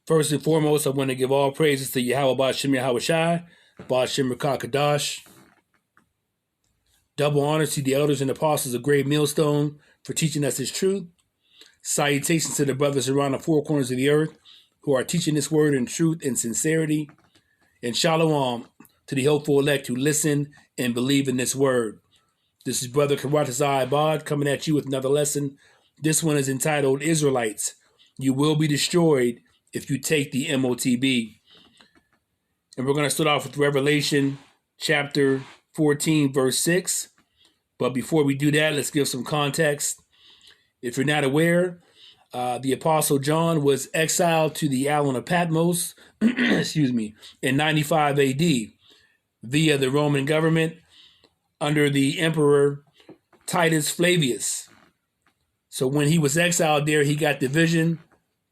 First and foremost, I want to give all praises to Yahweh Ba'Shem Yahweh Shai, Ba'Shem Kadash. Double honors to the elders and apostles of Great Millstone for teaching us His truth. Salutations to the brothers around the four corners of the earth who are teaching this word in truth and sincerity. And shalom to the hopeful elect who listen and believe in this word. This is Brother Karatazai Abad coming at you with another lesson. This one is entitled Israelites. You will be destroyed if you take the MOTB. And we're going to start off with Revelation chapter 14, verse 6. But before we do that, let's give some context. If you're not aware, the Apostle John was exiled to the island of Patmos, in 95 AD via the Roman government under the Emperor Titus Flavius. So when he was exiled there, he got the vision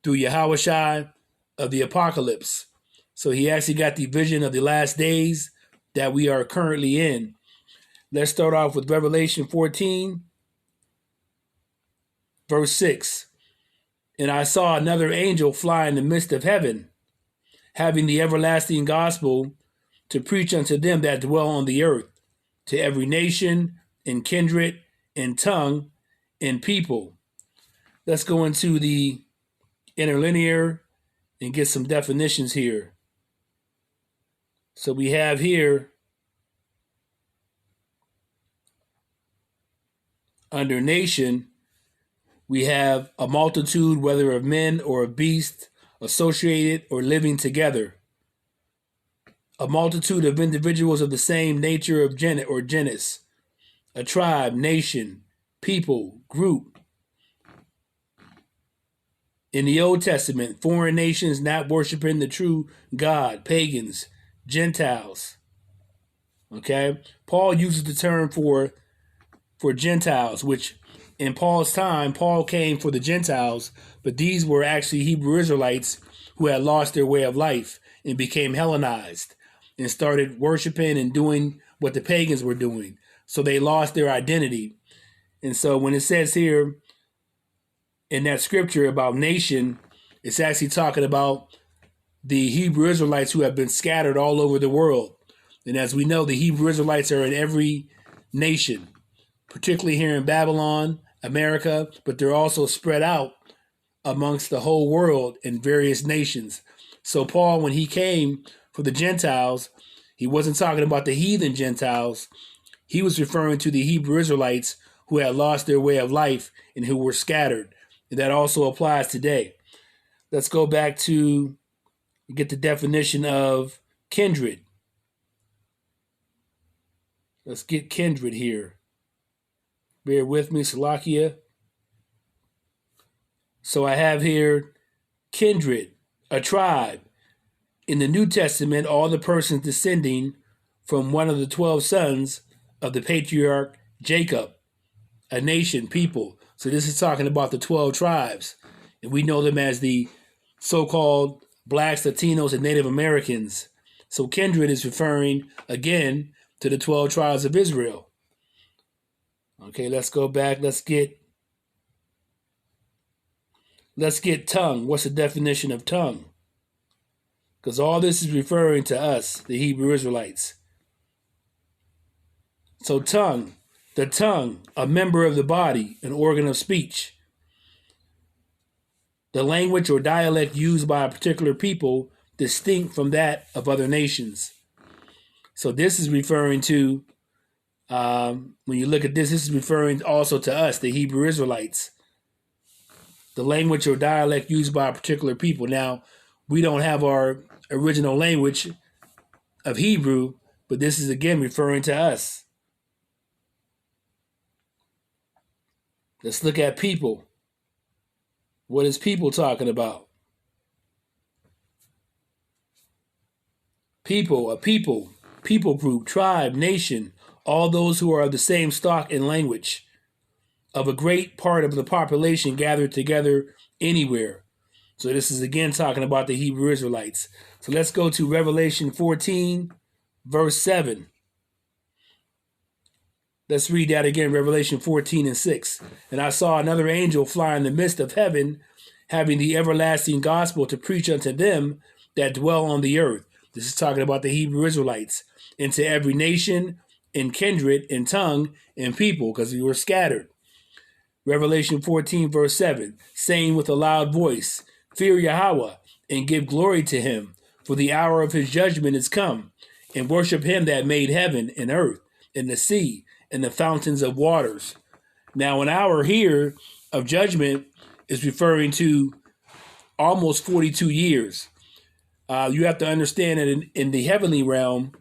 through Yahweh Shai of the apocalypse. So he actually got the vision of the last days that we are currently in. Let's start off with Revelation 14, verse 6. And I saw another angel fly in the midst of heaven, having the everlasting gospel to preach unto them that dwell on the earth, to every nation and kindred and tongue and people. Let's go into the interlinear and get some definitions here. So we have here, under nation, we have a multitude, whether of men or of beasts, associated or living together. A multitude of individuals of the same nature of genus. A tribe, nation, people, group. In the Old Testament, foreign nations not worshiping the true God, pagans, Gentiles. Okay? Paul uses the term for Gentiles, which in Paul's time, Paul came for the Gentiles, but these were actually Hebrew Israelites who had lost their way of life and became Hellenized and started worshiping and doing what the pagans were doing. So they lost their identity. And so when it says here in that scripture about nation, it's actually talking about the Hebrew Israelites who have been scattered all over the world. And as we know, the Hebrew Israelites are in every nation, particularly here in Babylon, America, but they're also spread out amongst the whole world in various nations. So Paul, when he came for the Gentiles, he wasn't talking about the heathen Gentiles. He was referring to the Hebrew Israelites who had lost their way of life and who were scattered. And that also applies today. Let's go back to get the definition of kindred. Let's get kindred here. Bear with me, Salakia. So I have here kindred, a tribe. In the New Testament, all the persons descending from one of the 12 sons of the patriarch Jacob, a nation, people. So this is talking about the 12 tribes. And we know them as the so-called blacks, Latinos, and Native Americans. So kindred is referring, again, to the 12 tribes of Israel. Okay, let's go back. Let's get tongue. What's the definition of tongue? Because all this is referring to us, the Hebrew Israelites. So tongue, the tongue, a member of the body, an organ of speech. The language or dialect used by a particular people distinct from that of other nations. So this is referring to, when you look at this is referring also to us, the Hebrew Israelites. The language or dialect used by a particular people. Now, we don't have our original language of Hebrew, but this is again referring to us. Let's look at people. What is people talking about? People, a people group, tribe, nation, all those who are of the same stock and language, of a great part of the population gathered together anywhere. So this is again talking about the Hebrew Israelites. So let's go to Revelation 14, verse 7. Let's read that again, Revelation 14 and 6. And I saw another angel fly in the midst of heaven, having the everlasting gospel to preach unto them that dwell on the earth. This is talking about the Hebrew Israelites, into every nation and kindred and tongue and people, because we were scattered. Revelation 14, verse 7, saying with a loud voice, Fear Yahweh, and give glory to him, for the hour of his judgment is come, and worship him that made heaven and earth, and the sea, and the fountains of waters. Now, an hour here of judgment is referring to almost 42 years. You have to understand that in the heavenly realm,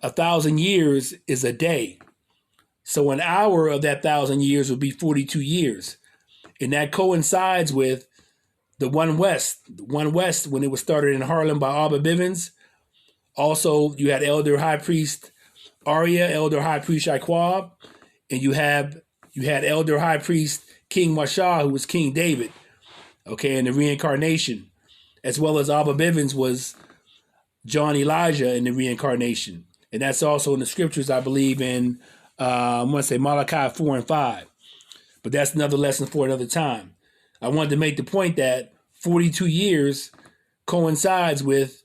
1,000 years is a day. So an hour of that 1,000 years would be 42 years. And that coincides with the One West. The One West, when it was started in Harlem by Abba Bivens. Also, you had Elder High Priest Arya, Elder High Priest Shaquab, and you had Elder High Priest King Mashah, who was King David, okay, in the reincarnation, as well as Abba Bivens was John Elijah in the reincarnation. And that's also in the scriptures, I believe, in, I want to say Malachi 4 and 5. But that's another lesson for another time. I wanted to make the point that 42 years coincides with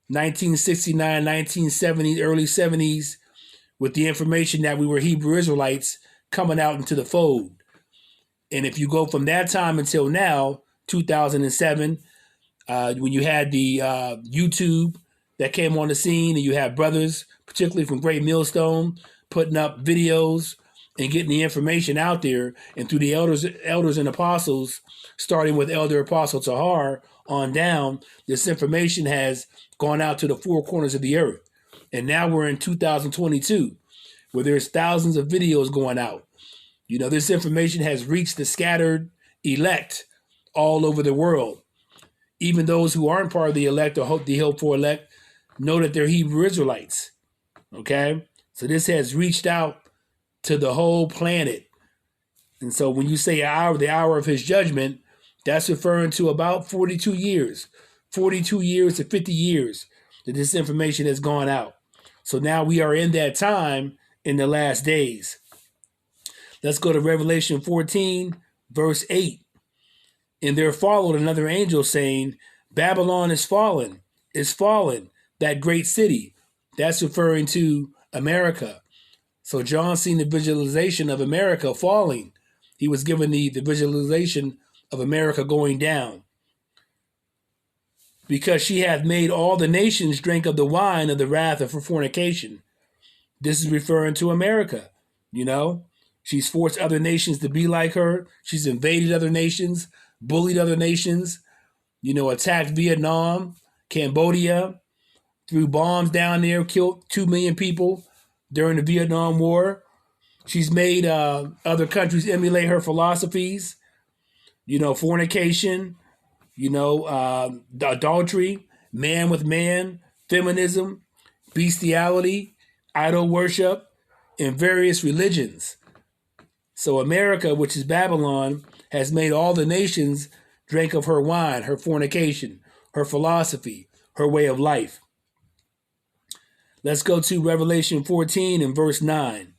1969, 1970s, early 70s, with the information that we were Hebrew Israelites coming out into the fold. And if you go from that time until now, 2007, when you had the YouTube that came on the scene, and you have brothers, particularly from Great Millstone, putting up videos and getting the information out there, and through the elders and apostles, starting with Elder Apostle Tahar on down, this information has gone out to the four corners of the earth. And now we're in 2022, where there's thousands of videos going out. You know, this information has reached the scattered elect all over the world. Even those who aren't part of the elect or the hope for elect know that they're Hebrew Israelites. Okay? So this has reached out to the whole planet. And so when you say the hour of his judgment, that's referring to about 42 years. 42 years to 50 years that this information has gone out. So now we are in that time in the last days. Let's go to Revelation 14, verse 8. And there followed another angel saying, Babylon is fallen, that great city. That's referring to America. So John seen the visualization of America falling. He was given the visualization of America going down. Because she hath made all the nations drink of the wine of the wrath of her fornication. This is referring to America, you know. She's forced other nations to be like her. She's invaded other nations, bullied other nations, you know, attacked Vietnam, Cambodia, threw bombs down there, killed 2 million people during the Vietnam War. She's made other countries emulate her philosophies, you know, fornication, you know, adultery, man with man, feminism, bestiality, idol worship, and various religions. So America, which is Babylon, has made all the nations drink of her wine, her fornication, her philosophy, her way of life. Let's go to Revelation 14 and verse 9.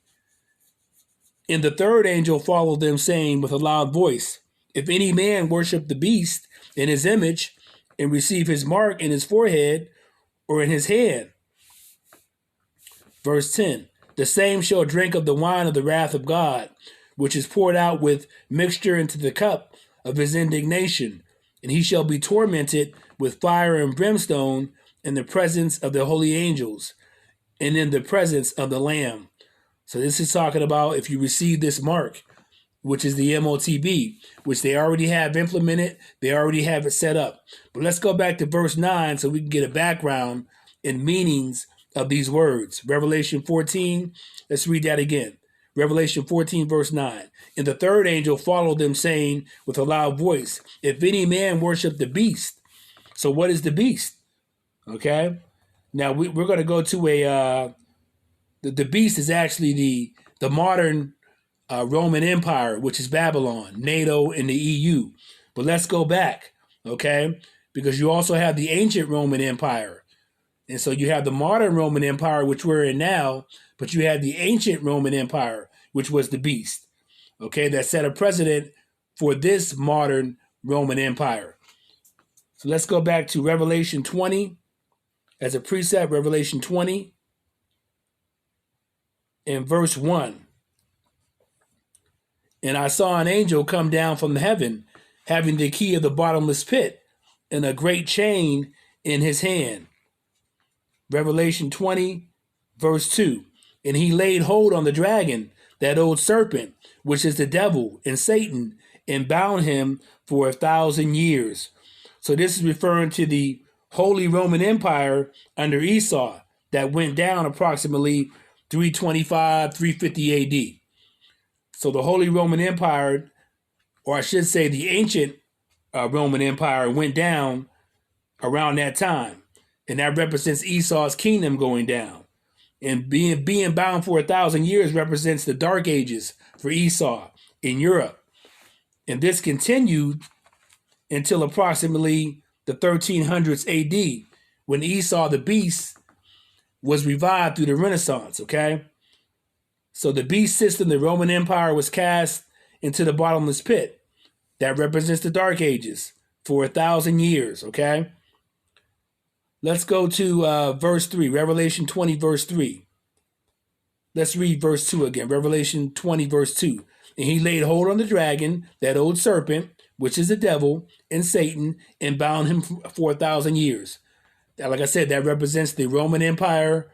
And the third angel followed them, saying with a loud voice, If any man worship the beast in his image, and receive his mark in his forehead or in his hand. Verse 10, the same shall drink of the wine of the wrath of God, which is poured out with mixture into the cup of his indignation, and he shall be tormented with fire and brimstone in the presence of the holy angels, and in the presence of the Lamb. So this is talking about if you receive this mark, which is the MOTB, which they already have implemented, they already have it set up. But let's go back to verse 9 so we can get a background and meanings of these words. Revelation 14, let's read that again. Revelation 14, verse 9. And the third angel followed them, saying with a loud voice, If any man worship the beast. So what is the beast? Okay. Now we're going to go to the beast is actually the modern Roman Empire, which is Babylon, NATO, and the EU. But let's go back, okay? Because you also have the ancient Roman Empire. And so you have the modern Roman Empire, which we're in now, but you had the ancient Roman Empire, which was the beast, okay? That set a precedent for this modern Roman Empire. So let's go back to Revelation 20 as a precept, Revelation 20 and verse 1. And I saw an angel come down from heaven, having the key of the bottomless pit and a great chain in his hand. Revelation 20, verse 2. And he laid hold on the dragon, that old serpent, which is the devil and Satan, and bound him for 1,000 years. So this is referring to the Holy Roman Empire under Esau that went down approximately 325, 350 AD. So the Holy Roman Empire, or I should say the ancient Roman Empire, went down around that time. And that represents Esau's kingdom going down. And being bound for 1,000 years represents the Dark Ages for Esau in Europe. And this continued until approximately the 1300s AD, when Esau the beast was revived through the Renaissance, okay? So the beast system, the Roman Empire, was cast into the bottomless pit. That represents the Dark Ages for 1,000 years, okay? Let's go to verse 3, Revelation 20, verse 3. Let's read verse 2 again, Revelation 20, verse 2. And he laid hold on the dragon, that old serpent, which is the devil and Satan, and bound him for 1,000 years. Like I said, that represents the Roman Empire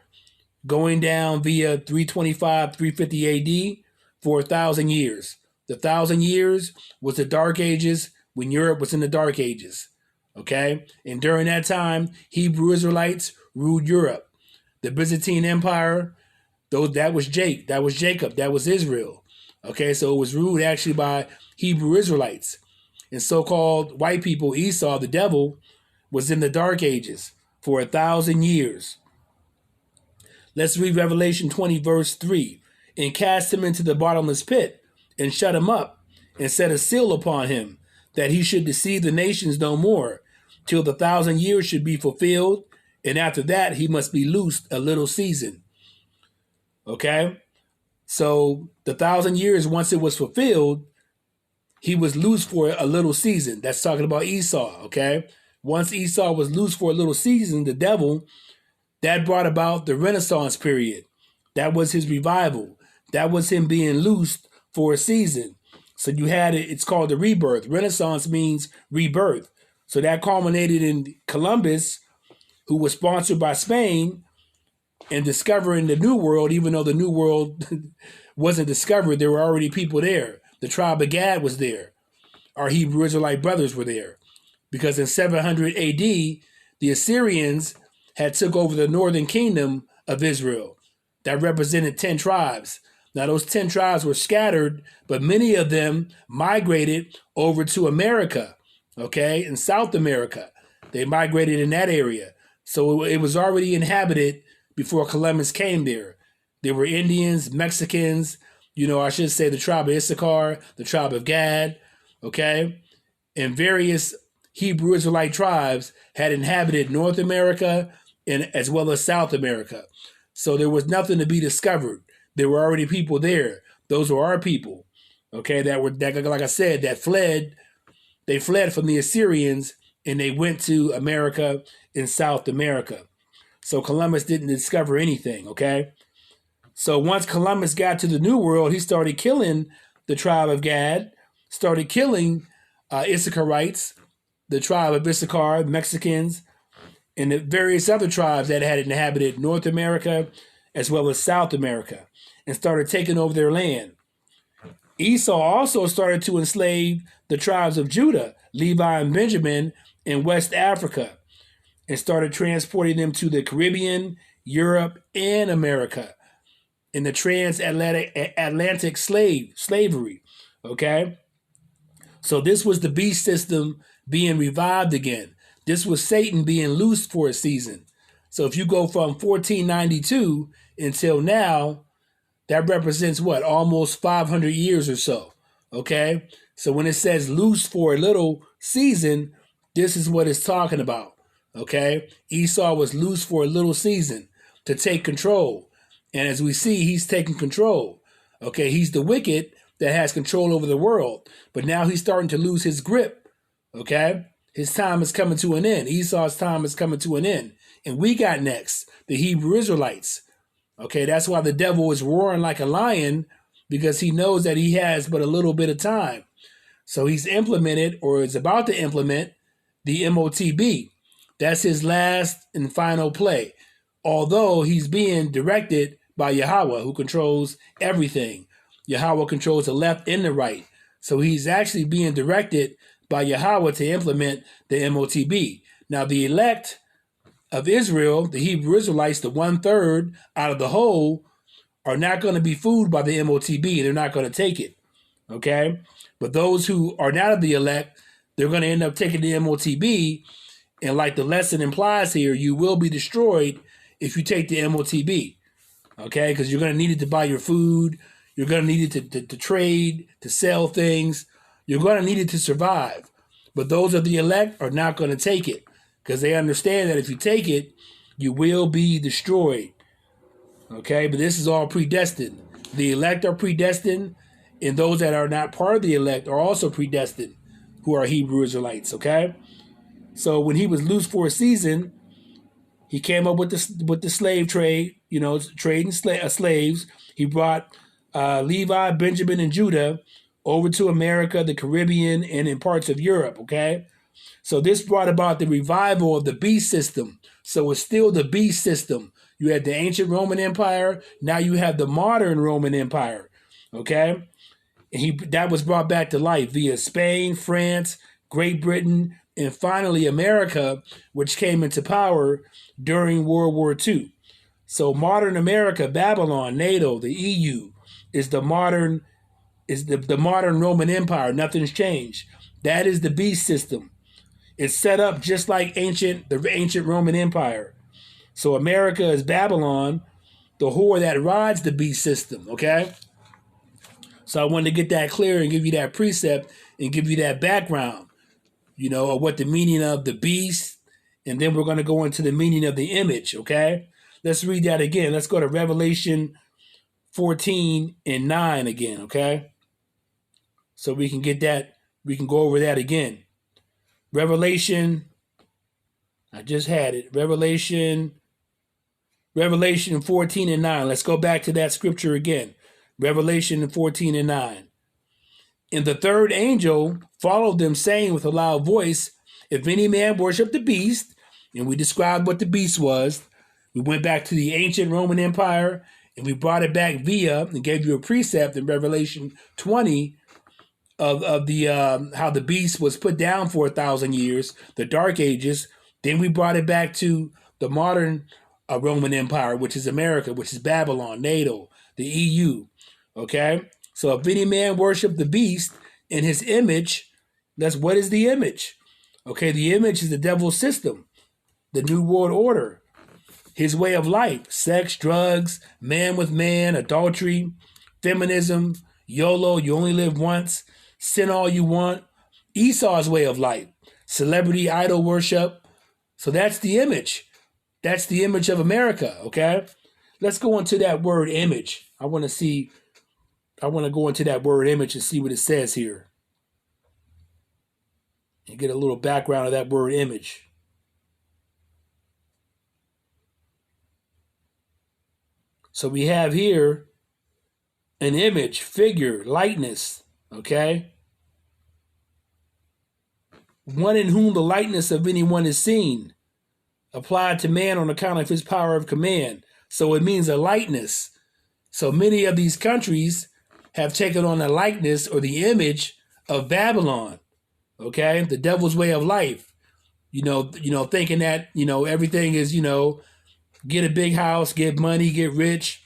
going down via 325, 350 AD for 1,000 years. The 1,000 years was the Dark Ages when Europe was in the Dark Ages. Okay? And during that time, Hebrew Israelites ruled Europe. The Byzantine Empire, that was Jacob, that was Israel. Okay, so it was ruled actually by Hebrew Israelites. And so-called white people, Esau, the devil, was in the Dark Ages for 1,000 years. Let's read Revelation 20, verse 3. And cast him into the bottomless pit, and shut him up, and set a seal upon him, that he should deceive the nations no more, till the 1,000 years should be fulfilled, and after that he must be loosed a little season. Okay? So the 1,000 years, once it was fulfilled, he was loose for a little season. That's talking about Esau, okay? Once Esau was loose for a little season, the devil, that brought about the Renaissance period. That was his revival. That was him being loosed for a season. So you had it, it's called the rebirth. Renaissance means rebirth. So that culminated in Columbus, who was sponsored by Spain, and discovering the New World, even though the New World wasn't discovered, there were already people there. The tribe of Gad was there. Our Hebrew Israelite brothers were there. Because in 700 AD, the Assyrians had took over the northern kingdom of Israel. That represented 10 tribes. Now, those 10 tribes were scattered, but many of them migrated over to America, okay, in South America. They migrated in that area. So it was already inhabited before Columbus came there. There were Indians, Mexicans, I should say the tribe of Issachar, the tribe of Gad, okay? And various Hebrew Israelite tribes had inhabited North America and as well as South America. So there was nothing to be discovered. There were already people there. Those were our people, okay, that like I said, that fled. They fled from the Assyrians and they went to America and South America. So Columbus didn't discover anything, okay? So once Columbus got to the New World, he started killing the tribe of Gad, started killing Issacharites, the tribe of Issachar, Mexicans, and the various other tribes that had inhabited North America as well as South America, and started taking over their land. Esau also started to enslave the tribes of Judah, Levi, and Benjamin in West Africa, and started transporting them to the Caribbean, Europe, and America in the transatlantic slavery, okay? So this was the beast system being revived again. This was Satan being loosed for a season. So if you go from 1492 until now, that represents what? Almost 500 years or so, okay? So when it says loose for a little season, this is what it's talking about, okay? Esau was loose for a little season to take control. And as we see, he's taking control, okay? He's the wicked that has control over the world. But now he's starting to lose his grip Okay? His time is coming to an end. Esau's time is coming to an end. And we got next, the Hebrew Israelites. Okay, that's why the devil is roaring like a lion, because he knows that he has but a little bit of time. So he's implemented, or is about to implement, the MOTB. That's his last and final play. Although he's being directed by Yahweh, who controls everything. Yahweh controls the left and the right. So he's actually being directed by Yahweh to implement the MOTB. Now, the elect of Israel, the Hebrew Israelites, the 1/3 out of the whole, are not going to be fooled by the MOTB. They're not going to take it. Okay? But those who are not of the elect, they're going to end up taking the MOTB. And like the lesson implies here, you will be destroyed if you take the MOTB. Okay? Because you're going to need it to buy your food. You're going to need it to trade, to sell things. You're going to need it to survive. But those of the elect are not going to take it, because they understand that if you take it, you will be destroyed. Okay? But this is all predestined. The elect are predestined, and those that are not part of the elect are also predestined, who are Hebrew Israelites. Okay? So when he was loose for a season, he came up with the slave trade, trading slaves. He brought Levi, Benjamin, and Judah over to America, the Caribbean, and in parts of Europe. Okay? So this brought about the revival of the beast system. So it's still the beast system. You had the ancient Roman Empire. Now you have the modern Roman Empire. Okay? And that was brought back to life via Spain, France, Great Britain, and finally America, which came into power during World War II. So modern America, Babylon, NATO, the EU, is the modern Roman Empire. Nothing's changed. That is the beast system. It's set up just like the ancient Roman Empire. So America is Babylon, the whore that rides the beast system. Okay? So I wanted to get that clear and give you that precept and give you that background, of what the meaning of the beast, and then we're going to go into the meaning of the image, okay? Let's read that again. Let's go to Revelation 14:9 again, okay? So we can get that, we can go over that again. Revelation, I just had it. Revelation 14:9. Let's go back to that scripture again. Revelation 14:9. And the third angel followed them, saying with a loud voice, if any man worship the beast, and we described what the beast was. We went back to the ancient Roman Empire, and we brought it back and gave you a precept in Revelation 20 of the how the beast was put down for 1,000 years, the Dark Ages. Then we brought it back to the modern Roman Empire, which is America, which is Babylon, NATO, the EU. Okay? So if any man worship the beast in his image, what is the image? Okay, the image is the devil's system, the New World Order, his way of life, sex, drugs, man with man, adultery, feminism, YOLO, you only live once, sin all you want, Esau's way of life, celebrity idol worship. So that's the image. That's the image of America, okay? Let's go into that word image. I want to go into that word image and see what it says here. And get a little background of that word image. So we have here an image, figure, likeness, okay? One in whom the likeness of anyone is seen, applied to man on account of his power of command. So it means a likeness. So many of these countries have taken on the likeness or the image of Babylon, okay? The devil's way of life. Thinking that, everything is, get a big house, get money, get rich.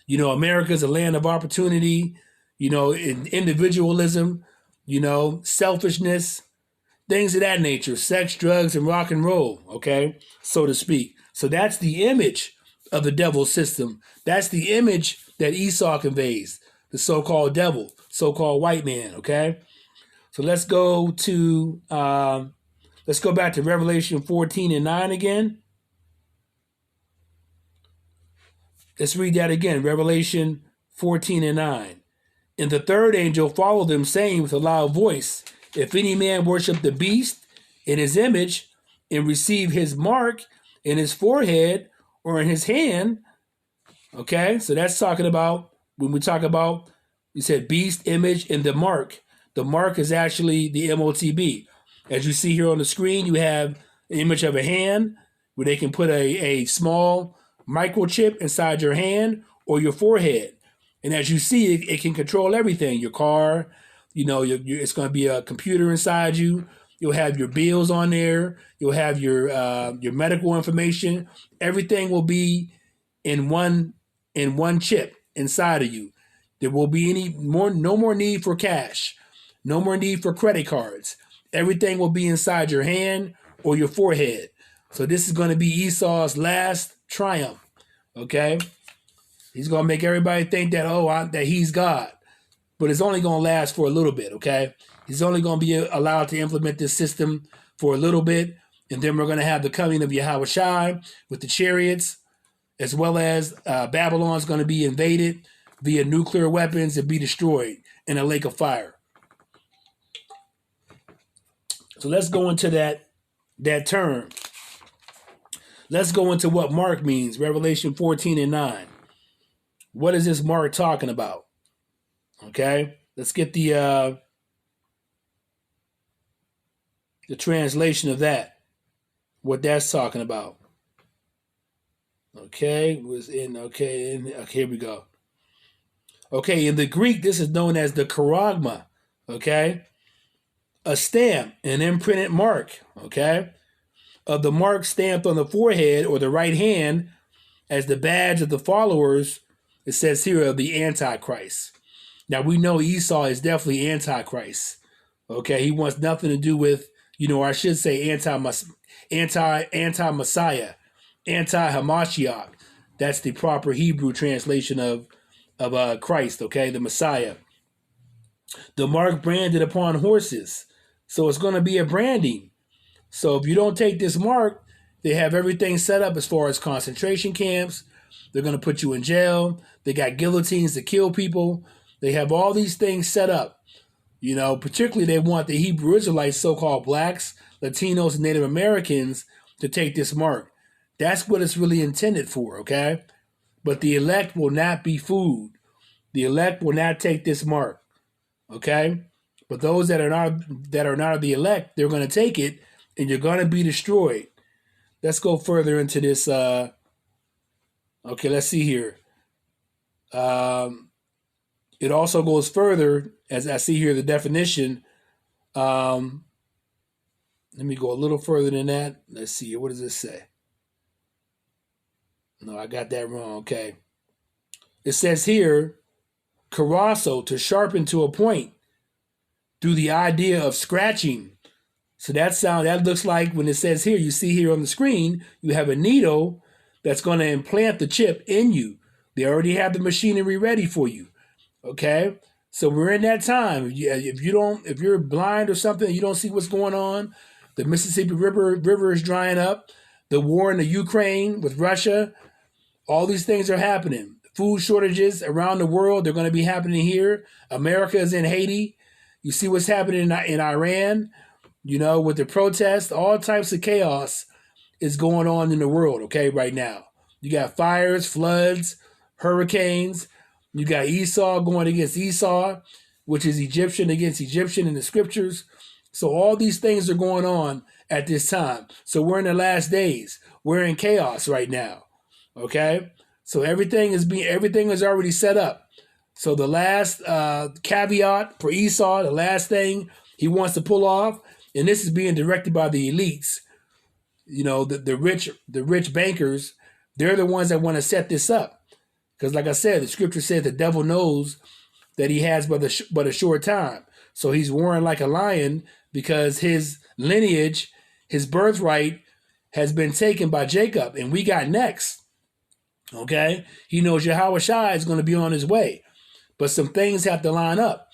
America's a land of opportunity, individualism, selfishness, things of that nature, sex, drugs, and rock and roll, okay, so to speak. So that's the image of the devil's system. That's the image that Esau conveys, the so-called devil, so-called white man, okay? So let's go back to Revelation 14:9 again. Let's read that again, Revelation 14:9. And the third angel followed them, saying with a loud voice, If any man worship the beast in his image and receive his mark in his forehead or in his hand, okay, so that's talking about when we talk about, you said beast, image, and the mark. The mark is actually the MOTB. As you see here on the screen, you have an image of a hand where they can put a small microchip inside your hand or your forehead. And as you see, it can control everything. Your car, it's going to be a computer inside you. You'll have your bills on there. You'll have your medical information. Everything will be in one chip inside of you. There will be no more need for cash, no more need for credit cards. Everything will be inside your hand or your forehead. So this is going to be Esau's last triumph. Okay, he's going to make everybody think that that he's God, but it's only going to last for a little bit. Okay, he's only going to be allowed to implement this system for a little bit, and then we're going to have the coming of Yahweh Shai with the chariots, as well as Babylon's going to be invaded via nuclear weapons and be destroyed in a lake of fire. So let's go into that term. Let's go into what mark means. Revelation 14:9. What is this mark talking about? Okay, let's get the translation of that. What that's talking about. Okay, here we go. Okay, in the Greek, this is known as the charagma. Okay, a stamp, an imprinted mark. Okay, of the mark stamped on the forehead or the right hand as the badge of the followers, it says here, of the Antichrist. Now we know Esau is definitely Antichrist. Okay, he wants nothing to do with, or I should say anti-Messiah, anti-Hamashiach. That's the proper Hebrew translation of Christ, okay, the Messiah. The mark branded upon horses. So it's going to be a branding. So if you don't take this mark, they have everything set up as far as concentration camps. They're going to put you in jail. They got guillotines to kill people. They have all these things set up. Particularly they want the Hebrew Israelites, so-called blacks, Latinos, and Native Americans to take this mark. That's what it's really intended for, okay? But the elect will not be fooled. The elect will not take this mark, okay? But those that are not of the elect, they're going to take it, and you're going to be destroyed. Let's go further into this. Okay, let's see here. It also goes further, as I see here, the definition. Let me go a little further than that. Let's see. What does this say? No, I got that wrong. Okay. It says here, carasso, to sharpen to a point, through the idea of scratching. So that looks like when it says here, you see here on the screen, you have a needle that's going to implant the chip in you. They already have the machinery ready for you. Okay, so we're in that time. If you're blind or something, you don't see what's going on. The Mississippi River is drying up. The war in the Ukraine with Russia, all these things are happening. Food shortages around the world, they're going to be happening here. America is in Haiti. You see what's happening in Iran, with the protests. All types of chaos is going on in the world, okay, right now. You got fires, floods, hurricanes. You got Esau going against Esau, which is Egyptian against Egyptian in the scriptures. So all these things are going on at this time. So we're in the last days. We're in chaos right now. Okay? So everything is already set up. So the last caveat for Esau, the last thing he wants to pull off, and this is being directed by the elites, the rich bankers, they're the ones that want to set this up. Because like I said, the scripture says the devil knows that he has but a short time. So he's roaring like a lion because his lineage, his birthright has been taken by Jacob, and we got next. Okay? He knows Yahweh Shai is going to be on his way. But some things have to line up.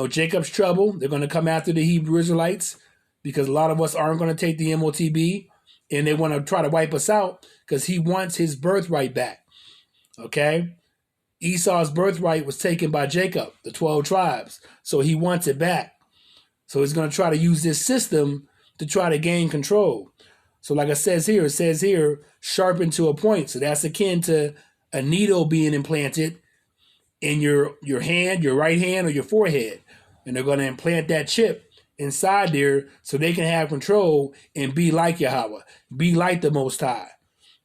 Jacob's trouble, they're going to come after the Hebrew Israelites because a lot of us aren't going to take the MOTB, and they want to try to wipe us out because he wants his birthright back. Okay? Esau's birthright was taken by Jacob, the 12 tribes. So he wants it back. So he's going to try to use this system to try to gain control. So like it says here, sharpened to a point. So that's akin to a needle being implanted in your hand, your right hand or your forehead. And they're going to implant that chip inside there so they can have control and be like Yahweh, be like the Most High.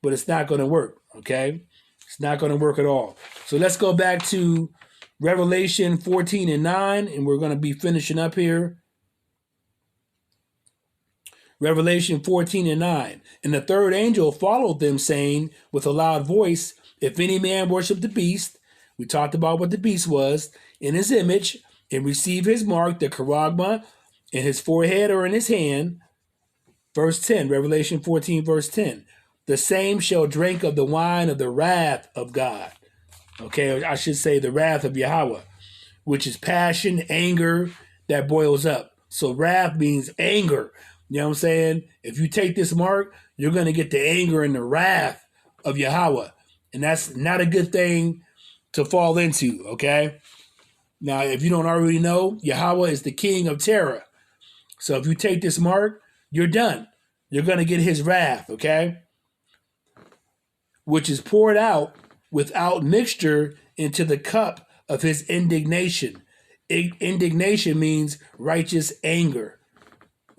But it's not going to work, okay? It's not going to work at all. So let's go back to Revelation 14 and 9, and we're going to be finishing up here. Revelation 14 and 9. And the third angel followed them, saying with a loud voice, if any man worship the beast, we talked about what the beast was, in his image, and receive his mark, the charagma, in his forehead or in his hand. Verse 10, Revelation 14, verse 10. The same shall drink of the wine of the wrath of God. Okay, I should say the wrath of Yahweh, which is passion, anger that boils up. So wrath means anger. You know what I'm saying? If you take this mark, you're going to get the anger and the wrath of Yahweh. And that's not a good thing to fall into, okay? Now, if you don't already know, Yahweh is the king of terror. So if you take this mark, you're done. You're going to get his wrath, okay? Which is poured out without mixture into the cup of his indignation. Indignation means righteous anger,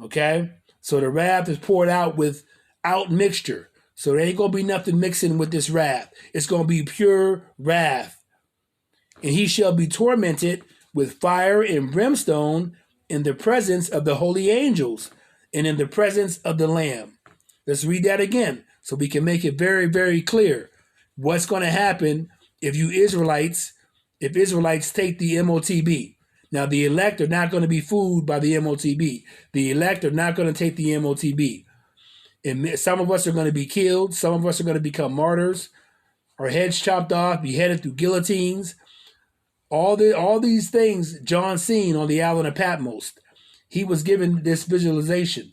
okay? So the wrath is poured out without mixture. So there ain't going to be nothing mixing with this wrath. It's going to be pure wrath. And he shall be tormented with fire and brimstone in the presence of the holy angels and in the presence of the Lamb. Let's read that again so we can make it very, very clear what's going to happen if Israelites take the MOTB. Now, the elect are not going to be fooled by the MOTB. The elect are not going to take the MOTB. And some of us are going to be killed. Some of us are going to become martyrs. Our heads chopped off, beheaded through guillotines. All these things John seen on the island of Patmos. He was given this visualization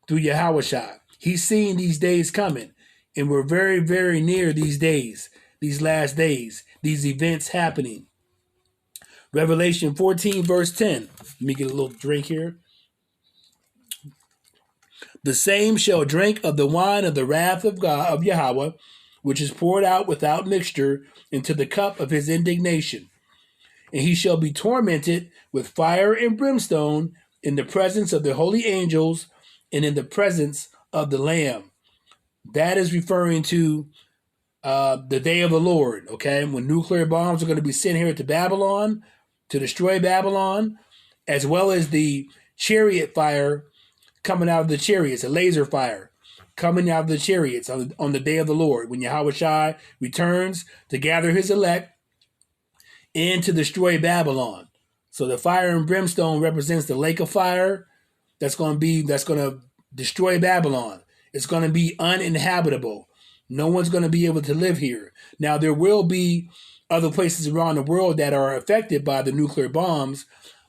through Yahushua. He's seen these days coming. And we're very, very near these days, these last days, these events happening. Revelation 14, verse 10. Let me get a little drink here. The same shall drink of the wine of the wrath of God, of Yahweh, which is poured out without mixture into the cup of his indignation. And he shall be tormented with fire and brimstone in the presence of the holy angels and in the presence of the Lamb. That is referring to the day of the Lord, okay? When nuclear bombs are going to be sent here to Babylon, to destroy Babylon, as well as the chariot fire coming out of the chariots, a laser fire coming out of the chariots on the day of the Lord, when Yahushua returns to gather his elect and to destroy Babylon. So the fire and brimstone represents the lake of fire that's going to destroy Babylon. It's going to be uninhabitable. No one's going to be able to live here. Now, there will be other places around the world that are affected by the nuclear bombs,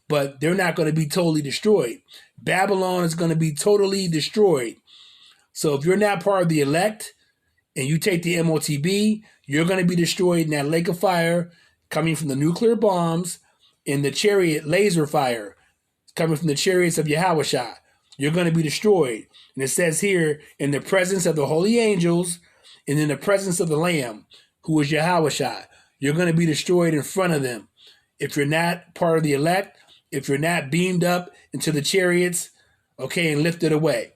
but they're not going to be totally destroyed. Babylon is going to be totally destroyed. So if you're not part of the elect and you take the MOTB, you're going to be destroyed in that lake of fire coming from the nuclear bombs and the chariot laser fire coming from the chariots of Yahushua. You're going to be destroyed. And it says here, in the presence of the holy angels and in the presence of the Lamb, who is Yahushua. You're going to be destroyed in front of them. If you're not part of the elect, if you're not beamed up into the chariots, okay, and lifted away.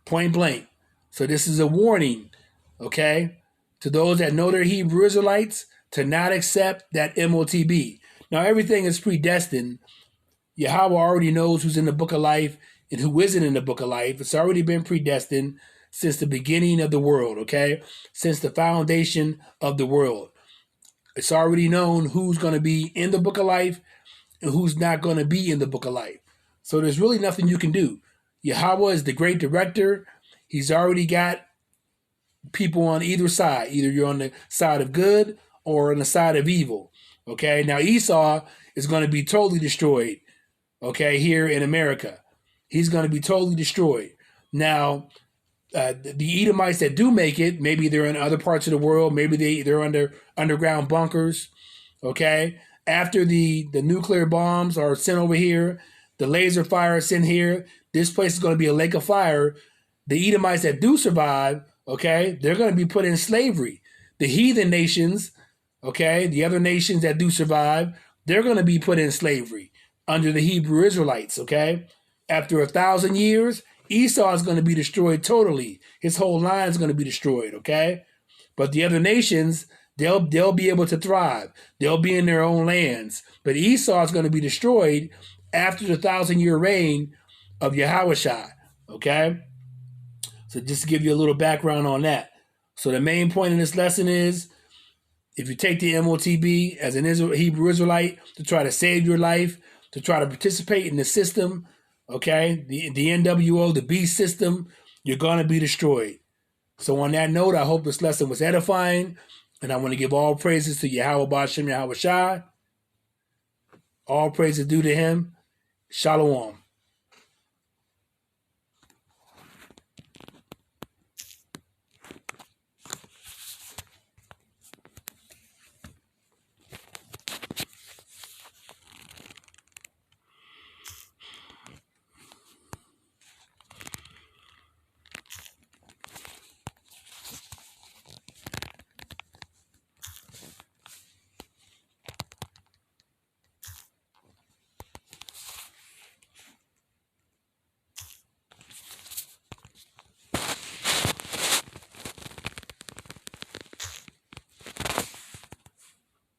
Point blank. So this is a warning, okay, to those that know they're Hebrew Israelites to not accept that MOTB. Now, everything is predestined. Yahweh already knows who's in the book of life and who isn't in the book of life. It's already been predestined since the beginning of the world, okay? Since the foundation of the world. It's already known who's going to be in the book of life and who's not going to be in the book of life. So there's really nothing you can do. Yahweh is the great director. He's already got people on either side. Either you're on the side of good or on the side of evil, okay? Now, Esau is going to be totally destroyed, okay, here in America. He's going to be totally destroyed. Now, the Edomites that do make it, maybe they're in other parts of the world. Maybe they're under underground bunkers, okay? After the nuclear bombs are sent over here, the laser fire is in here. This place is going to be a lake of fire. The Edomites that do survive, okay, they're going to be put in slavery. The heathen nations, okay, the other nations that do survive, they're going to be put in slavery under the Hebrew Israelites, okay? After 1,000 years, Esau is going to be destroyed totally. His whole line is going to be destroyed, okay? But the other nations, they'll be able to thrive. They'll be in their own lands. But Esau is going to be destroyed after the 1,000-year reign of Yahushua, okay? So just to give you a little background on that. So the main point in this lesson is, if you take the MOTB as an Hebrew Israelite to try to save your life, to try to participate in the system, okay, the NWO, the beast system, you're going to be destroyed. So on that note, I hope this lesson was edifying, and I want to give all praises to Yahweh Ba'Shem Yahweh Shai. All praises due to him. Shalom.